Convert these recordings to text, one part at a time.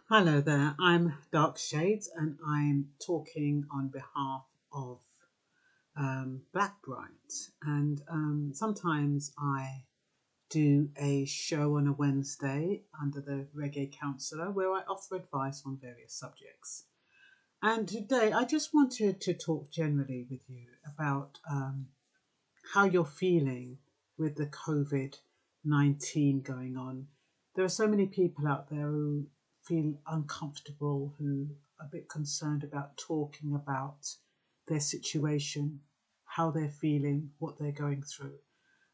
Hello there, I'm Dark Shades and I'm talking on behalf of Blackbright. And sometimes I do a show on a Wednesday under the Reggae Counsellor where I offer advice on various subjects. And today I just wanted to talk generally with you about how you're feeling with the COVID-19 going on. There are so many people out there who feel uncomfortable, who are a bit concerned about talking about their situation, how they're feeling, what they're going through.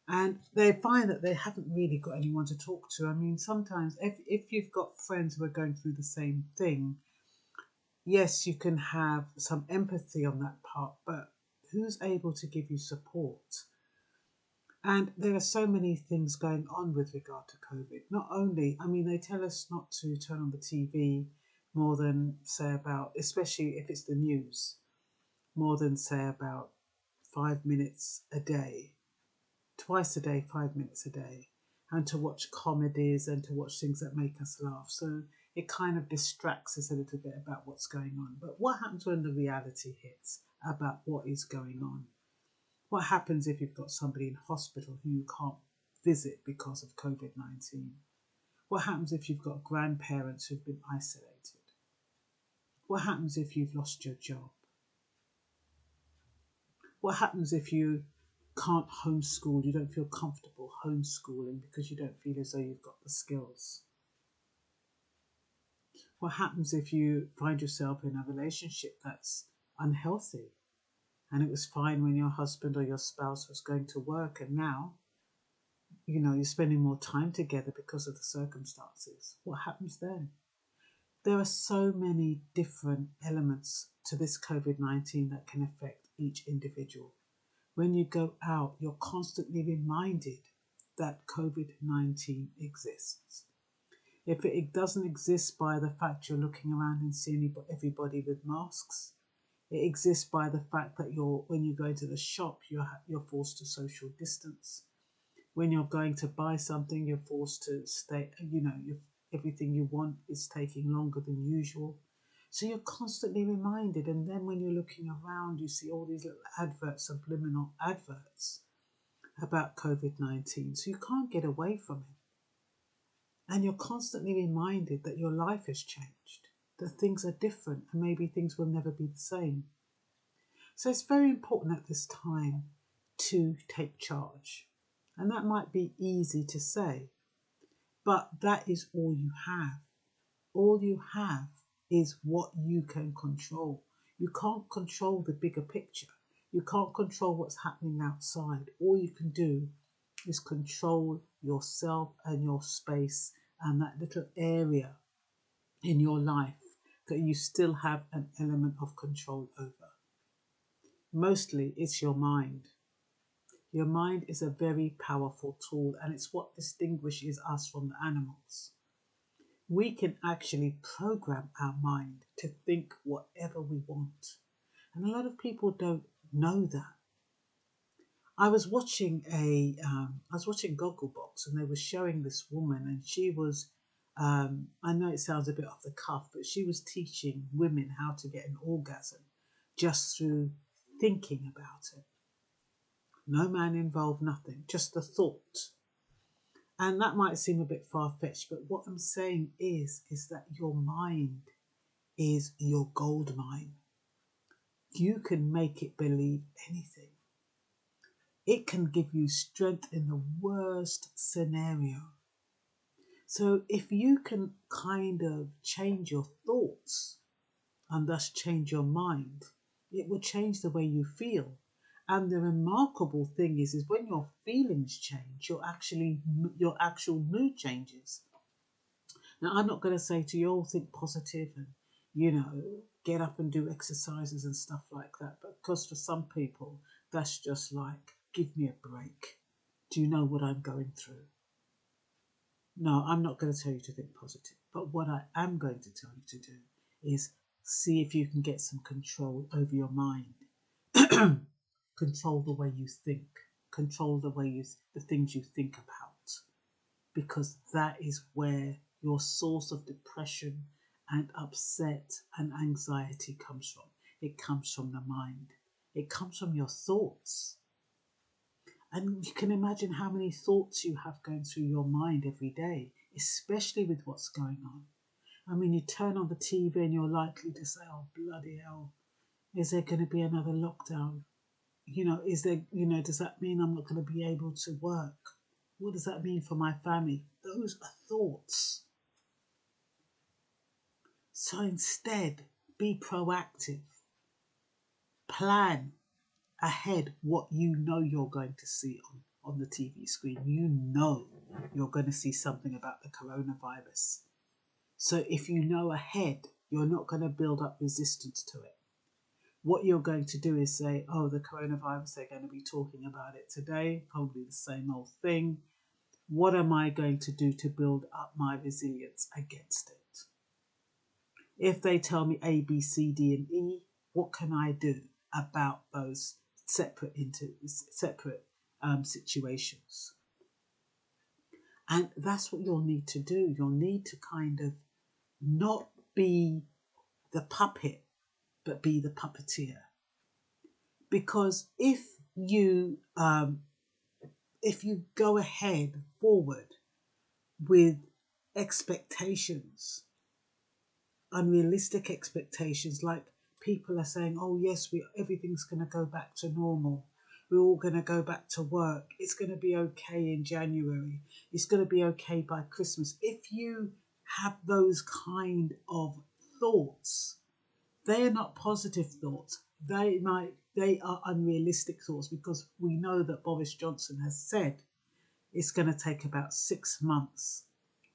And they find that they haven't really got anyone to talk to. I mean, sometimes if you've got friends who are going through the same thing, yes, you can have some empathy on that part, but who's able to give you support? And there are so many things going on with regard to COVID. Not only, I mean, they tell us not to turn on the TV more than, say, about, especially if it's the news, more than, say, about 5 minutes a day, twice a day, 5 minutes a day, and to watch comedies and to watch things that make us laugh. So it kind of distracts us a little bit about what's going on. But what happens when the reality hits about what is going on? What happens if you've got somebody in hospital who you can't visit because of COVID-19? What happens if you've got grandparents who've been isolated? What happens if you've lost your job? What happens if you can't homeschool, you don't feel comfortable homeschooling because you don't feel as though you've got the skills? What happens if you find yourself in a relationship that's unhealthy and it was fine when your husband or your spouse was going to work and now you're spending more time together because of the circumstances? What happens then? There are so many different elements to this COVID-19 that can affect each individual. When you go out, you're constantly reminded that COVID-19 exists. If it doesn't exist by the fact you're looking around and seeing everybody with masks, it exists by the fact that when you go into the shop, you're forced to social distance. When you're going to buy something, you're forced to stay, everything you want is taking longer than usual. So you're constantly reminded. And then when you're looking around, you see all these little adverts, subliminal adverts about COVID-19. So you can't get away from it. And you're constantly reminded that your life has changed, that things are different, and maybe things will never be the same. So it's very important at this time to take charge. And that might be easy to say, but that is all you have. All you have is what you can control. You can't control the bigger picture. You can't control what's happening outside. All you can do is control yourself and your space and that little area in your life that you still have an element of control over. Mostly it's your mind. Your mind is a very powerful tool, and it's what distinguishes us from the animals. We can actually program our mind to think whatever we want. And a lot of people don't know that. I was watching Gogglebox, and they were showing this woman, and she was, I know it sounds a bit off the cuff, but she was teaching women how to get an orgasm just through thinking about it. No man involved, nothing, just the thought. And that might seem a bit far-fetched, but what I'm saying is that your mind is your gold mine. You can make it believe anything. It can give you strength in the worst scenario. So if you can kind of change your thoughts and thus change your mind, it will change the way you feel. And the remarkable thing is when your feelings change, your actual mood changes. Now, I'm not going to say to you all think positive and, get up and do exercises and stuff like that. Because for some people, that's just like, give me a break. Do you know what I'm going through? No, I'm not going to tell you to think positive. But what I am going to tell you to do is see if you can get some control over your mind. Control the way you think. Control the things you think about. Because that is where your source of depression and upset and anxiety comes from. It comes from the mind. It comes from your thoughts. And you can imagine how many thoughts you have going through your mind every day, especially with what's going on. I mean, you turn on the TV and you're likely to say, oh, bloody hell, is there going to be another lockdown? Is there, does that mean I'm not going to be able to work? What does that mean for my family? Those are thoughts. So instead, be proactive. Plan ahead what you know you're going to see on the TV screen. You know you're going to see something about the coronavirus. So if you know ahead, you're not going to build up resistance to it. What you're going to do is say, oh, the coronavirus, they're going to be talking about it today, probably the same old thing. What am I going to do to build up my resilience against it? If they tell me A, B, C, D, and E, what can I do about those separate situations? And that's what you'll need to do. You'll need to kind of not be the puppet, but be the puppeteer. Because if you go ahead forward with expectations, unrealistic expectations, like people are saying, oh yes, everything's going to go back to normal. We're all going to go back to work. It's going to be okay in January. It's going to be okay by Christmas. If you have those kind of thoughts, they are not positive thoughts. They are unrealistic thoughts, because we know that Boris Johnson has said it's going to take about 6 months.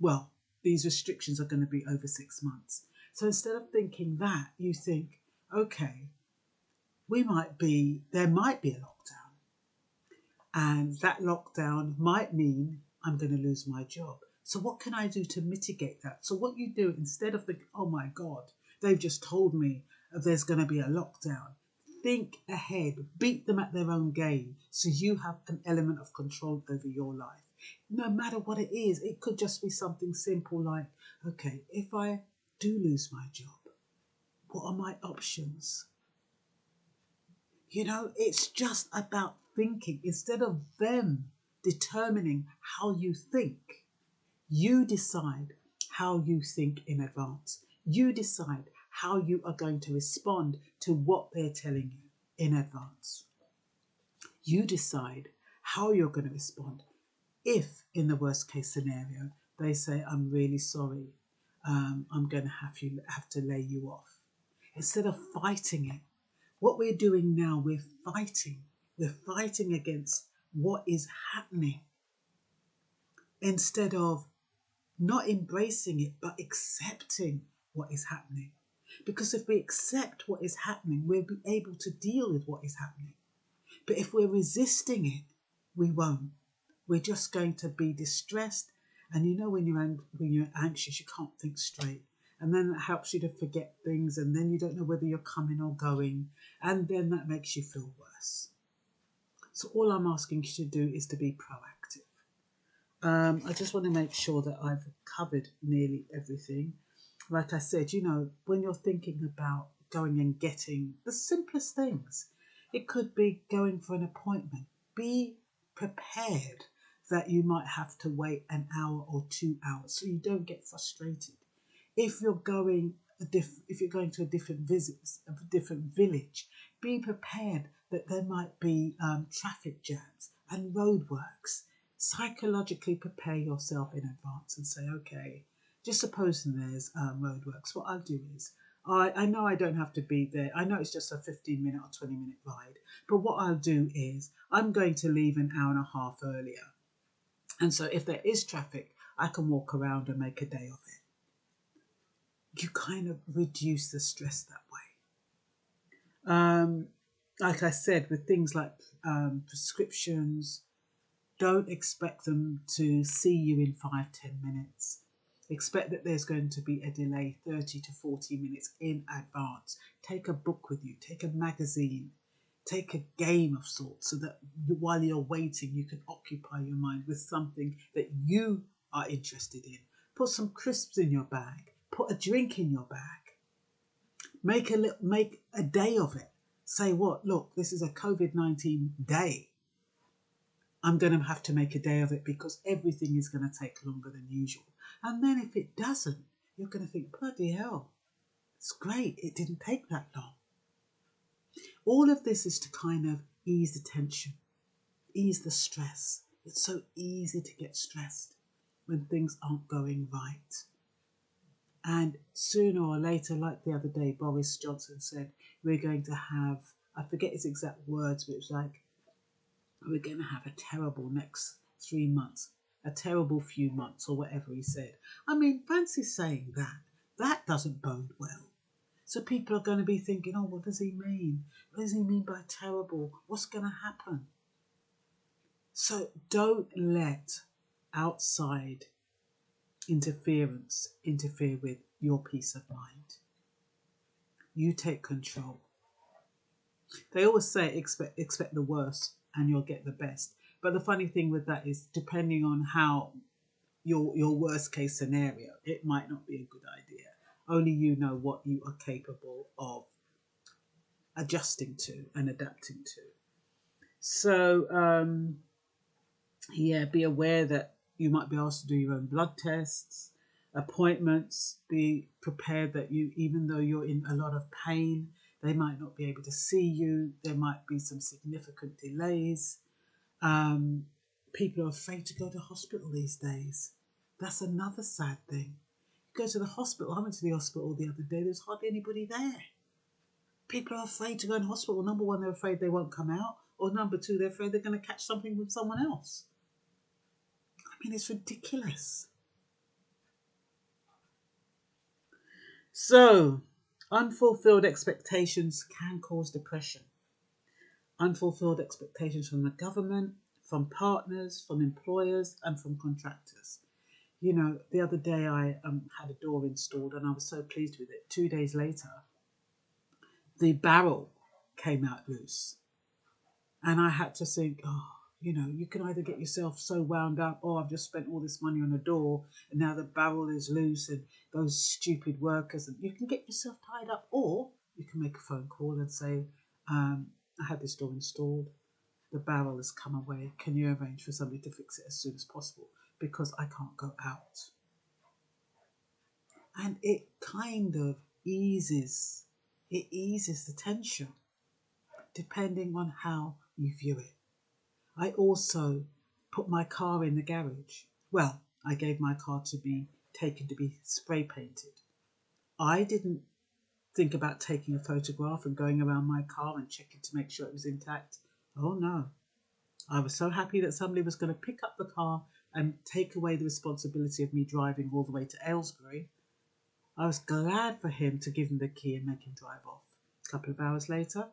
Well, these restrictions are going to be over 6 months. So instead of thinking that, you think, okay, there might be a lockdown. And that lockdown might mean I'm going to lose my job. So what can I do to mitigate that? So what you do, instead of thinking, oh my God, they've just told me there's going to be a lockdown, think ahead, beat them at their own game, so you have an element of control over your life. No matter what it is, it could just be something simple like, okay, if I do lose my job, what are my options? It's just about thinking. Instead of them determining how you think, you decide how you think in advance. You decide how you are going to respond to what they're telling you in advance. You decide how you're going to respond. If, in the worst case scenario, they say, I'm really sorry, I'm going to have to lay you off. Instead of fighting it, what we're doing now, we're fighting. We're fighting against what is happening, instead of not embracing it, but accepting what is happening. Because if we accept what is happening, we'll be able to deal with what is happening. But if we're resisting it, we won't. We're just going to be distressed. And when you're anxious, you can't think straight. And then that helps you to forget things. And then you don't know whether you're coming or going. And then that makes you feel worse. So all I'm asking you to do is to be proactive. I just want to make sure that I've covered nearly everything. Like I said, when you're thinking about going and getting the simplest things, it could be going for an appointment. Be prepared that you might have to wait an hour or 2 hours, so you don't get frustrated. If you're going to a different village, be prepared that there might be traffic jams and roadworks. Psychologically prepare yourself in advance and say, okay, just supposing there's roadworks, what I'll do is, I know I don't have to be there. I know it's just a 15-minute or 20-minute ride. But what I'll do is I'm going to leave an hour and a half earlier. And so if there is traffic, I can walk around and make a day of it. You kind of reduce the stress that way. Like I said, with things like prescriptions, don't expect them to see you in 5-10 minutes. Expect that there's going to be a delay 30 to 40 minutes in advance. Take a book with you, take a magazine, take a game of sorts, so that while you're waiting, you can occupy your mind with something that you are interested in. Put some crisps in your bag. Put a drink in your bag. Make a day of it. Say what? Look, this is a COVID-19 day. I'm going to have to make a day of it because everything is going to take longer than usual. And then if it doesn't, you're going to think, bloody hell, it's great. It didn't take that long. All of this is to kind of ease the tension, ease the stress. It's so easy to get stressed when things aren't going right. And sooner or later, like the other day, Boris Johnson said, we're going to have, I forget his exact words, but it was like, we're going to have a terrible next 3 months, a terrible few months, or whatever he said. I mean, fancy saying that. That doesn't bode well. So people are going to be thinking, oh, what does he mean? What does he mean by terrible? What's going to happen? So don't let outside interference interfere with your peace of mind. You take control. They always say expect the worst and you'll get the best. But the funny thing with that is, depending on how your worst case scenario, it might not be a good idea. Only you know what you are capable of adjusting to and adapting to. So yeah, be aware that you might be asked to do your own blood tests, appointments. Be prepared that you, even though you're in a lot of pain, they might not be able to see you. There might be some significant delays. People are afraid to go to hospital these days. That's another sad thing. You go to the hospital. I went to the hospital the other day. There's hardly anybody there. People are afraid to go in hospital. Number one, they're afraid they won't come out. Or number two, they're afraid they're going to catch something with someone else. I mean, it's ridiculous. So, unfulfilled expectations can cause depression. Unfulfilled expectations from the government, from partners, from employers, and from contractors. You know, the other day I had a door installed and I was so pleased with it. 2 days later, the barrel came out loose. And I had to think, oh, you know, you can either get yourself so wound up, oh, I've just spent all this money on a door and now the barrel is loose and those stupid workers, and you can get yourself tied up, or you can make a phone call and say, I had this door installed, the barrel has come away, can you arrange for somebody to fix it as soon as possible because I can't go out. And it kind of eases the tension depending on how you view it. I also put my car in the garage. Well, I gave my car to be taken to be spray painted. I didn't think about taking a photograph and going around my car and checking to make sure it was intact. Oh no. I was so happy that somebody was going to pick up the car and take away the responsibility of me driving all the way to Aylesbury. I was glad for him to give me the key and make him drive off. A couple of hours later,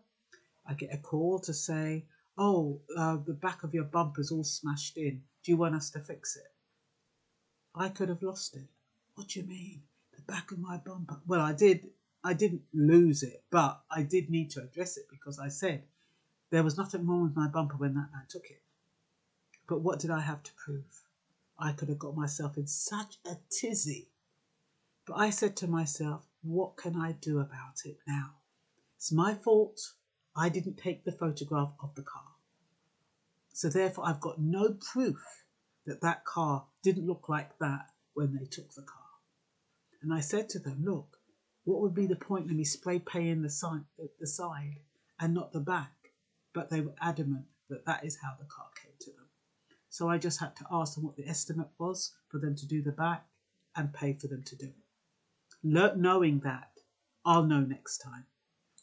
I get a call to say, oh, the back of your bumper's all smashed in. Do you want us to fix it? I could have lost it. What do you mean? The back of my bumper? Well, I didn't lose it, but I did need to address it because I said there was nothing wrong with my bumper when that man took it. But what did I have to prove? I could have got myself in such a tizzy. But I said to myself, what can I do about it now? It's my fault. I didn't take the photograph of the car. So therefore, I've got no proof that that car didn't look like that when they took the car. And I said to them, look, what would be the point of me spray painting the side and not the back? But they were adamant that that is how the car came to them. So I just had to ask them what the estimate was for them to do the back and pay for them to do it. Knowing that, I'll know next time.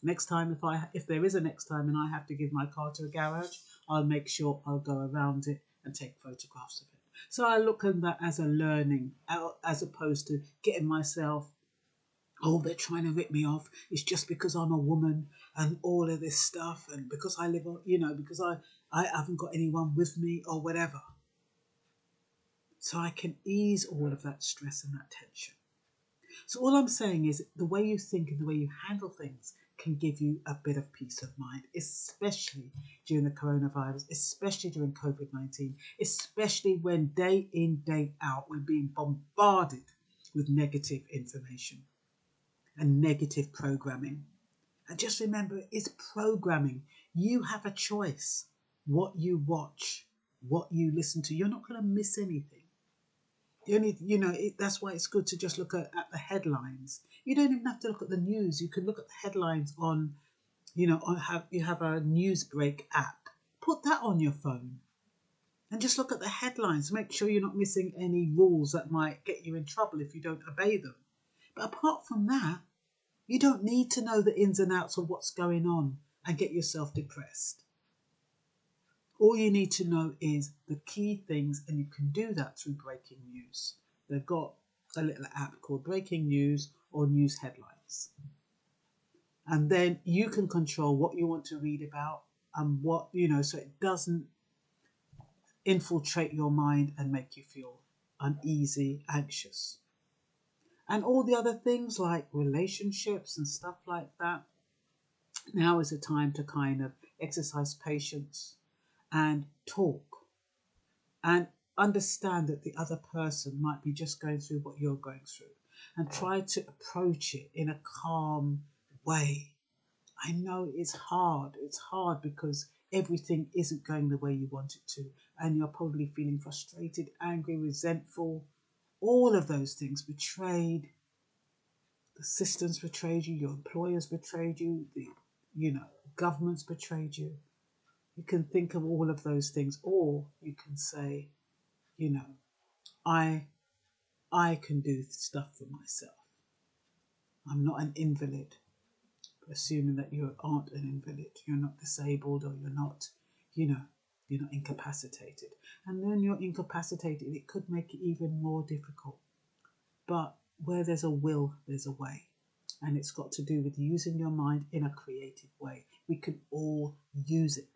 Next time, if there is a next time and I have to give my car to a garage, I'll make sure I'll go around it and take photographs of it. So I look at that as a learning, as opposed to getting myself, oh, they're trying to rip me off. It's just because I'm a woman and all of this stuff, and because I live, you know, because I haven't got anyone with me or whatever. So I can ease all of that stress and that tension. So all I'm saying is the way you think and the way you handle things can give you a bit of peace of mind, especially during the coronavirus, especially during COVID-19, especially when day in, day out, we're being bombarded with negative information and negative programming. And just remember, it's programming. You have a choice what you watch, what you listen to. You're not going to miss anything. The only, that's why it's good to just look at the headlines. You don't even have to look at the news. You can look at the headlines on, you have a Newsbreak app. Put that on your phone and just look at the headlines. Make sure you're not missing any rules that might get you in trouble if you don't obey them. But apart from that, you don't need to know the ins and outs of what's going on and get yourself depressed. All you need to know is the key things, and you can do that through breaking news. They've got a little app called Breaking News or News Headlines. And then you can control what you want to read about and what, so it doesn't infiltrate your mind and make you feel uneasy, anxious. And all the other things like relationships and stuff like that. Now is the time to kind of exercise patience and talk and understand that the other person might be just going through what you're going through, and try to approach it in a calm way. I know it's hard. It's hard because everything isn't going the way you want it to, and you're probably feeling frustrated, angry, resentful, all of those things, betrayed. The system's betrayed you, your employers betrayed you, the government's betrayed you. You can think of all of those things, or you can say, I can do stuff for myself. I'm not an invalid. Assuming that you aren't an invalid, you're not disabled, or you're not incapacitated. And when you're incapacitated, it could make it even more difficult. But where there's a will, there's a way. And it's got to do with using your mind in a creative way. We can all use it.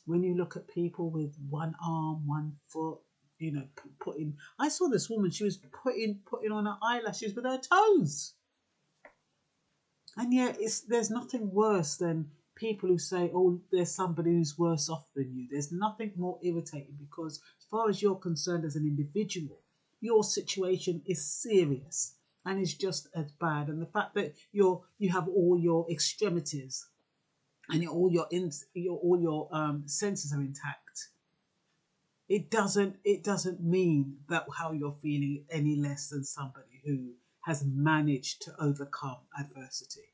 When you look at people with one arm, one foot, I saw this woman, she was putting on her eyelashes with her toes. And yet there's nothing worse than people who say, oh, there's somebody who's worse off than you. There's nothing more irritating, because as far as you're concerned as an individual, your situation is serious and is just as bad. And the fact that you have all your extremities and all your senses are intact, it doesn't mean that how you're feeling any less than somebody who has managed to overcome adversity.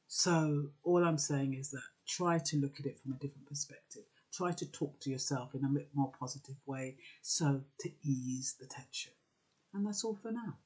So all I'm saying is that try to look at it from a different perspective. Try to talk to yourself in a bit more positive way, so to ease the tension. And that's all for now.